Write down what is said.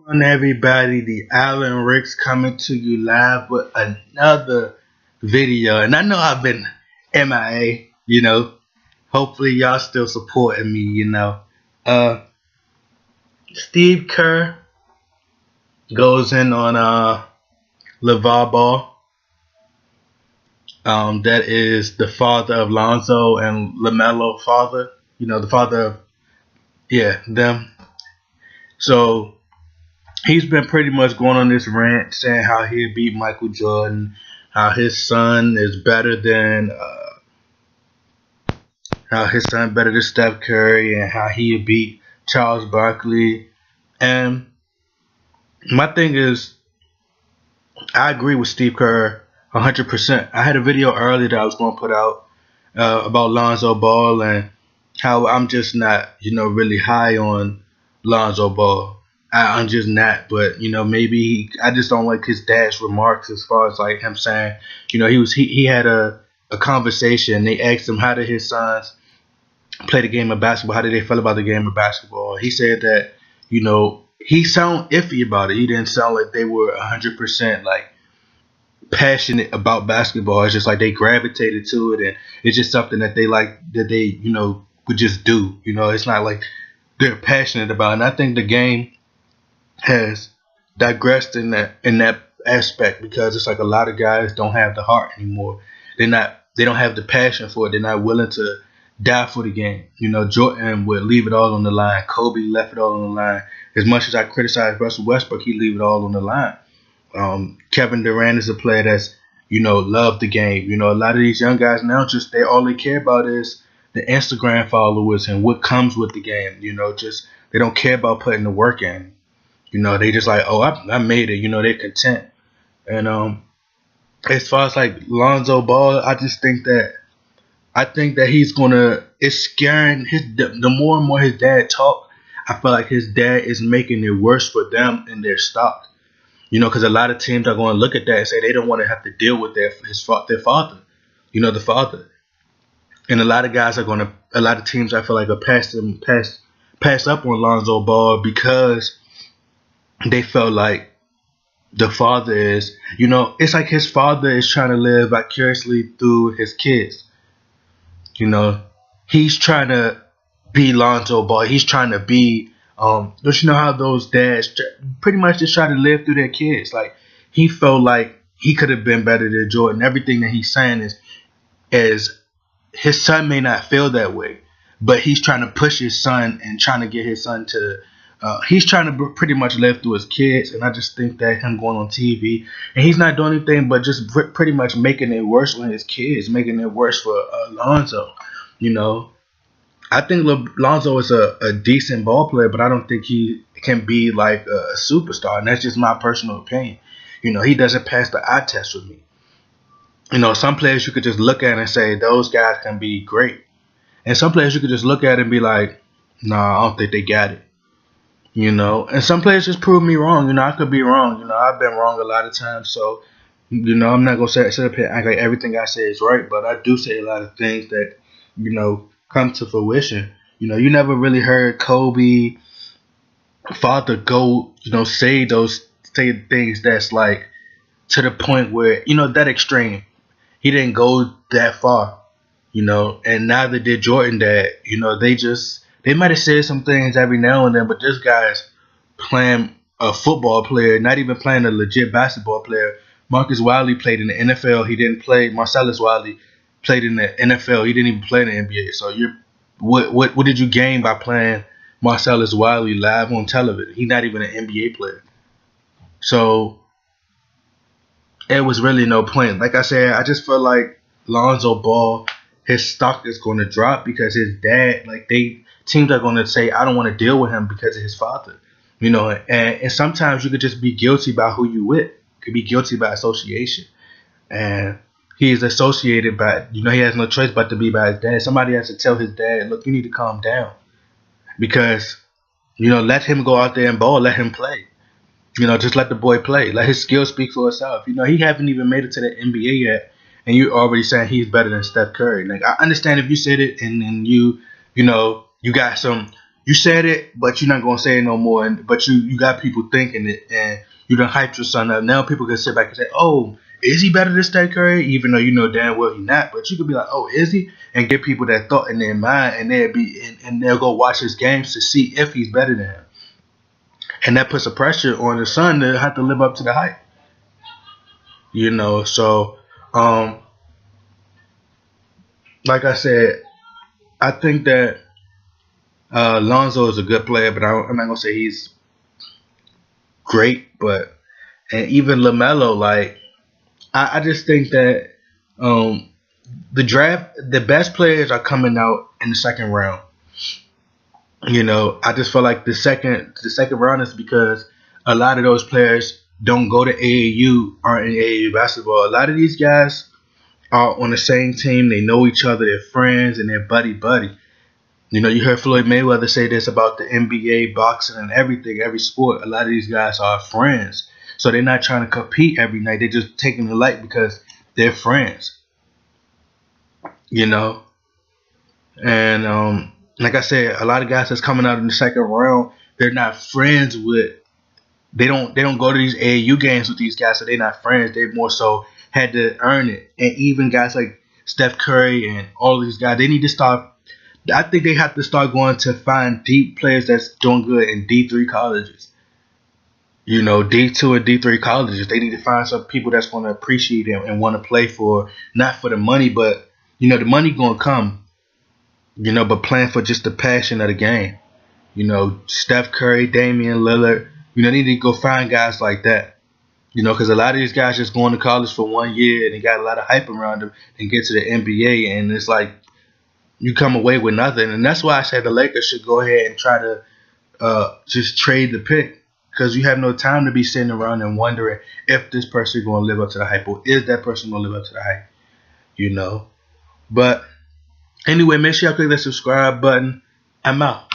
on, everybody? The Allen Ricks coming to you live with another video. And I know I've been MIA, Hopefully y'all still supporting me. Uh Steve Kerr goes in on Lavar Ball. That is the father of Lonzo and LaMelo father. The father of, yeah, them. So he's been pretty much going on this rant saying how he beat Michael Jordan, how his son is better than Steph Curry, and how he beat Charles Barkley. And my thing is, I agree with Steve Kerr 100%. I had a video earlier that I was going to put out about Lonzo Ball and how I'm just not, really high on Lonzo Ball. I'm just not, but maybe I just don't like his dad's remarks as far as like him saying, he had a conversation. They asked him how did his sons play the game of basketball, how did they feel about the game of basketball. He said that he sounded iffy about it. He didn't sound like they were 100% like passionate about basketball. It's just like they gravitated to it, and it's just something that they like, that they would just do. It's not like they're passionate about it. And I think the game has digressed in that aspect, because it's like a lot of guys don't have the heart anymore. They don't have the passion for it. They're not willing to die for the game. Jordan would leave it all on the line. Kobe left it all on the line. As much as I criticize Russell Westbrook, he leave it all on the line. Kevin Durant is a player that's love the game. A lot of these young guys now, just all they care about is the Instagram followers and what comes with the game. Just they don't care about putting the work in. They just like, oh, I made it. They're content. And as far as like Lonzo Ball, I think that he's gonna. It's scaring the more and more his dad talk. I feel like his dad is making it worse for them in their stock. Because a lot of teams are going to look at that and say they don't want to have to deal with their father. The father. And a lot of teams I feel like are pass up on Lonzo Ball because they felt like the father is, it's like his father is trying to live vicariously through his kids. He's trying to be Lonzo Ball. He's trying to be, don't you know how those dads pretty much just try to live through their kids? Like, he felt like he could have been better than Jordan. Everything that he's saying is his son may not feel that way, but he's trying to push his son and trying to get his son to, he's trying to pretty much live through his kids. And I just think that him going on TV, and he's not doing anything but just pretty much making it worse on his kids, making it worse for Lonzo. I think Lonzo is a decent ball player, but I don't think he can be like a superstar. And that's just my personal opinion. He doesn't pass the eye test with me. Some players you could just look at and say, those guys can be great. And some players you could just look at and be like, nah, I don't think they got it. And some players just prove me wrong. I could be wrong. I've been wrong a lot of times. So, I'm not going to sit up here and act like everything I say is right. But I do say a lot of things that, come to fruition. You never really heard Kobe father go, say things that's like to the point where, that extreme. He didn't go that far, and neither did Jordan dad. They might have said some things every now and then, but this guy's playing a football player, not even playing a legit basketball player. Marcus Wiley played in the NFL. He didn't play. Marcellus Wiley played in the NFL. He didn't even play in the NBA. So what did you gain by playing Marcellus Wiley live on television? He's not even an NBA player. So it was really no point. Like I said, I just feel like Lonzo Ball, his stock is going to drop because his dad, teams are going to say, I don't want to deal with him because of his father. And sometimes you could just be guilty by who you with. You could be guilty by association. And he is associated by, he has no choice but to be by his dad. Somebody has to tell his dad, look, you need to calm down. Because, let him go out there and ball. Let him play. Just let the boy play. Let his skill speak for itself. He haven't even made it to the NBA yet, and you're already saying he's better than Steph Curry. Like, I understand if you said it and you got some, you said it, but you're not gonna say it no more. But you got people thinking it, and you done hyped your son up. Now people can sit back and say, "Oh, is he better than Steph Curry?" Even though you know damn well he's not. But you could be like, "Oh, is he?" And get people that thought in their mind, and they'll go watch his games to see if he's better than him. And that puts a pressure on the son to have to live up to the hype. So um, like I said, I think that Lonzo is a good player, but I'm not gonna say he's great. But and even LaMelo, like I just think that um, the best players are coming out in the second round. I just feel like the second round is because a lot of those players don't go to AAU or in AAU basketball. A lot of these guys are on the same team. They know each other. They're friends and they're buddy buddy. You heard Floyd Mayweather say this about the NBA, boxing, and everything, every sport. A lot of these guys are friends. So they're not trying to compete every night. They're just taking the light because they're friends, you know? And like I said, a lot of guys that's coming out in the second round, they're not friends with, they don't go to these AAU games with these guys, so they're not friends. They more so had to earn it. And even guys like Steph Curry and all these guys, they need to start. I think they have to start going to find deep players that's doing good in D3 colleges. D2 and D3 colleges. They need to find some people that's going to appreciate them and want to play for, not for the money, but, the money going to come, but playing for just the passion of the game. Steph Curry, Damian Lillard, they need to go find guys like that. Because a lot of these guys just going to college for 1 year and they got a lot of hype around them and get to the NBA, and it's like, you come away with nothing. And that's why I said the Lakers should go ahead and try to just trade the pick, because you have no time to be sitting around and wondering if this person is going to live up to the hype, or is that person going to live up to the hype. But anyway, make sure y'all click that subscribe button. I'm out.